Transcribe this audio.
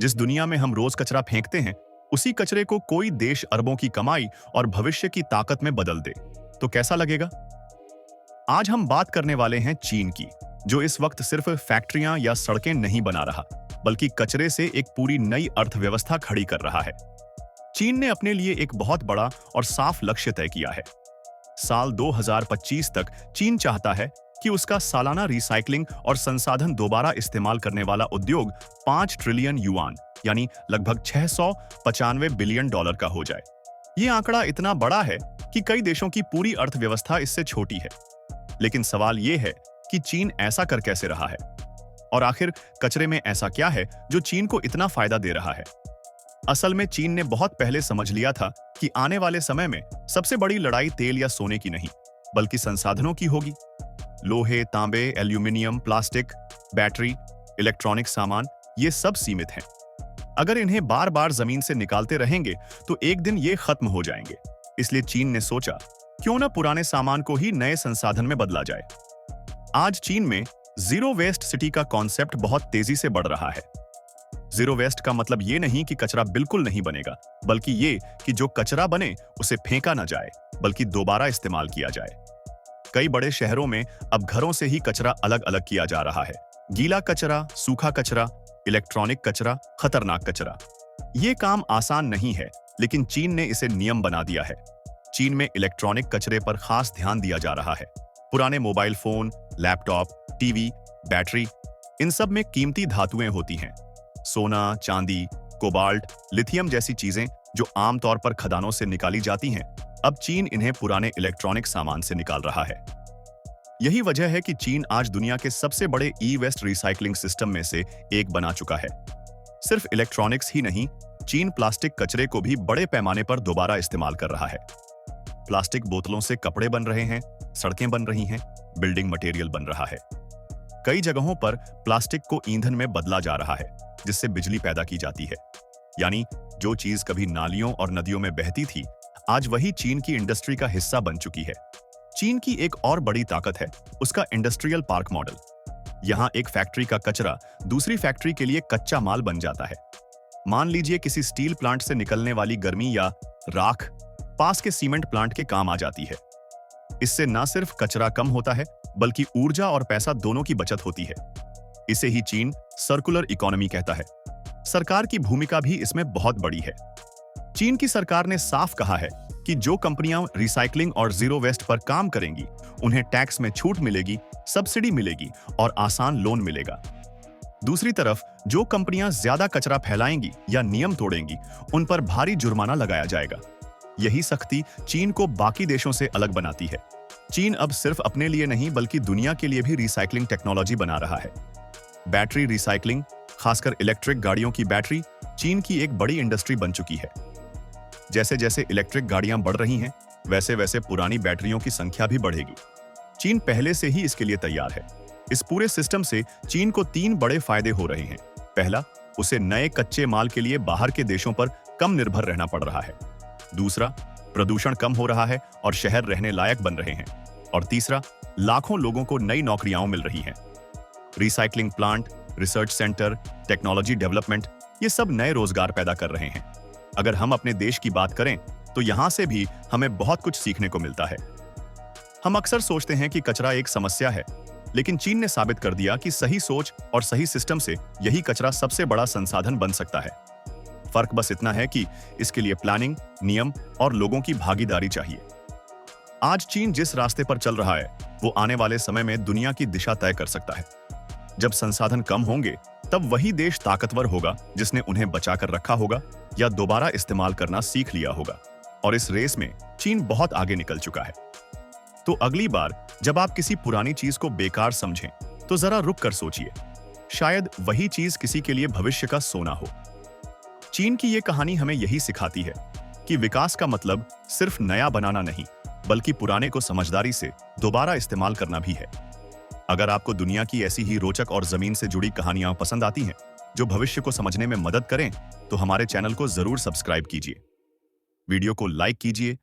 जिस दुनिया में हम रोज कचरा फेंकते हैं, उसी कचरे को कोई देश अरबों की कमाई और भविष्य की ताकत में बदल दे, तो कैसा लगेगा? आज हम बात करने वाले हैं चीन की, जो इस वक्त सिर्फ फैक्ट्रियां या सड़कें नहीं बना रहा, बल्कि कचरे से एक पूरी नई अर्थव्यवस्था खड़ी कर रहा है। चीन ने अपने लिए एक बहुत बड़ा और साफ लक्ष्य तय किया है। साल 2025 तक चीन चाहता है कि उसका सालाना रिसाइकलिंग और संसाधन दोबारा इस्तेमाल करने वाला उद्योग 5 ट्रिलियन युआन यानी लगभग 695 बिलियन डॉलर का हो जाए। ये आंकड़ा इतना बड़ा है कि कई देशों की पूरी अर्थव्यवस्था इससे छोटी है। लेकिन सवाल ये है कि चीन ऐसा कर कैसे रहा है? और आखिर कचरे में ऐसा क्या है जो चीन को इतना फायदा दे रहा है? असल में चीन ने बहुत पहले समझ लिया था कि आने वाले समय में सबसे बड़ी लड़ाई तेल या सोने की नहीं, बल्कि संसाधनों की होगी। लोहे, तांबे, एल्यूमिनियम, प्लास्टिक, बैटरी, इलेक्ट्रॉनिक सामान, ये सब सीमित हैं। अगर इन्हें बार बार जमीन से निकालते रहेंगे तो एक दिन ये खत्म हो जाएंगे। इसलिए चीन ने सोचा, क्यों ना पुराने सामान को ही नए संसाधन में बदला जाए। आज चीन में जीरो वेस्ट सिटी का कॉन्सेप्ट बहुत तेजी से बढ़ रहा है। जीरो वेस्ट का मतलब ये नहीं कि कचरा बिल्कुल नहीं बनेगा, बल्कि ये कि जो कचरा बने उसे फेंका ना जाए, बल्कि दोबारा इस्तेमाल किया जाए। कई बड़े शहरों में अब घरों से ही कचरा अलग अलग किया जा रहा है। गीला कचरा, सूखा कचरा, इलेक्ट्रॉनिक कचरा, खतरनाक कचरा। ये काम आसान नहीं है, लेकिन चीन ने इसे नियम बना दिया है। चीन में इलेक्ट्रॉनिक कचरे पर खास ध्यान दिया जा रहा है। पुराने mobile phone, laptop, TV, battery, इन सब में कीमती धातुएं होती हैं। सोना, चांदी, कोबाल्ट, लिथियम जैसी चीजें जो आमतौर पर खदानों से निकाली जाती हैं, अब चीन इन्हें पुराने इलेक्ट्रॉनिक सामान से निकाल रहा है। यही वजह है कि चीन आज दुनिया के सबसे बड़े ई वेस्ट रिसाइकलिंग सिस्टम में से एक बना चुका है। सिर्फ इलेक्ट्रॉनिक्स ही नहीं, चीन प्लास्टिक कचरे को भी बड़े पैमाने पर दोबारा इस्तेमाल कर रहा है। प्लास्टिक बोतलों से कपड़े बन रहे हैं, सड़कें बन रही हैं, बिल्डिंग मटेरियल बन रहा है। कई जगहों पर प्लास्टिक को ईंधन में बदला जा रहा है, जिससे बिजली पैदा की जाती है। यानी जो चीज कभी नालियों और नदियों में बहती थी, आज वही चीन की इंडस्ट्री का हिस्सा बन चुकी है। चीन की एक और बड़ी ताकत है उसका इंडस्ट्रियल पार्क मॉडल। यहां एक फैक्ट्री का कचरा दूसरी फैक्ट्री के लिए कच्चा माल बन जाता है। मान लीजिए किसी स्टील प्लांट से निकलने वाली गर्मी या राख पास के सीमेंट प्लांट के काम आ जाती है। इससे न सिर्फ कचरा कम होता है, बल्कि ऊर्जा और पैसा दोनों की बचत होती है। इसे ही चीन सर्कुलर इकोनॉमी कहता है। सरकार की भूमिका भी इसमें बहुत बड़ी है। चीन की सरकार ने साफ कहा है कि जो कंपनियां रिसाइकलिंग और जीरो वेस्ट पर काम करेंगी, उन्हें टैक्स में छूट मिलेगी, सब्सिडी मिलेगी और आसान लोन मिलेगा। दूसरी तरफ जो कंपनियां ज्यादा कचरा फैलाएंगी या नियम तोड़ेंगी, उन पर भारी जुर्माना लगाया जाएगा। यही सख्ती चीन को बाकी देशों से अलग बनाती है। चीन अब सिर्फ अपने लिए नहीं, बल्कि दुनिया के लिए भी रिसाइकलिंग टेक्नोलॉजी बना रहा है। बैटरी रिसाइकलिंग, खासकर इलेक्ट्रिक गाड़ियों की बैटरी, चीन की एक बड़ी इंडस्ट्री बन चुकी है। जैसे जैसे इलेक्ट्रिक गाड़ियां बढ़ रही हैं, वैसे वैसे पुरानी बैटरियों की संख्या भी बढ़ेगी। चीन पहले से ही इसके लिए तैयार है। इस पूरे सिस्टम से चीन को 3 बड़े फायदे हो रहे हैं। पहला, उसे नए कच्चे माल के लिए बाहर के देशों पर कम निर्भर रहना पड़ रहा है। दूसरा, प्रदूषण कम हो रहा है और शहर रहने लायक बन रहे हैं। और तीसरा, लाखों लोगों को नई नौकरियां मिल रही हैं। Recycling plant, research centre, technology development, ये सब नए रोजगार पैदा कर रहे हैं। अगर हम अपने देश की बात करें तो यहां से भी हमें बहुत कुछ सीखने को मिलता है। हम अक्सर सोचते हैं कि कचरा एक समस्या है, लेकिन चीन ने साबित कर दिया कि सही सोच और सही सिस्टम से यही कचरा सबसे बड़ा संसाधन बन सकता है। फर्क बस इतना है कि इसके लिए प्लानिंग, नियम और लोगों की भागीदारी चाहिए। आज चीन जिस रास्ते पर चल रहा है, वो आने वाले समय में दुनिया की दिशा तय कर सकता है। जब संसाधन कम होंगे, तब वही देश ताकतवर होगा जिसने उन्हें बचा कर रखा होगा या दोबारा इस्तेमाल करना सीख लिया होगा। और इस रेस में चीन बहुत आगे निकल चुका है। तो अगली बार जब आप किसी पुरानी चीज को बेकार समझें, तो जरा रुक कर सोचिए। शायद वही चीज किसी के लिए भविष्य का सोना हो। चीन की ये कहानी हमें यही सिखाती है कि विकास का मतलब सिर्फ नया बनाना नहीं, बल्कि पुराने को समझदारी से दोबारा इस्तेमाल करना भी है। अगर आपको दुनिया की ऐसी ही रोचक और जमीन से जुड़ी कहानियां पसंद आती हैं, जो भविष्य को समझने में मदद करें, तो हमारे चैनल को जरूर सब्सक्राइब कीजिए। वीडियो को लाइक कीजिए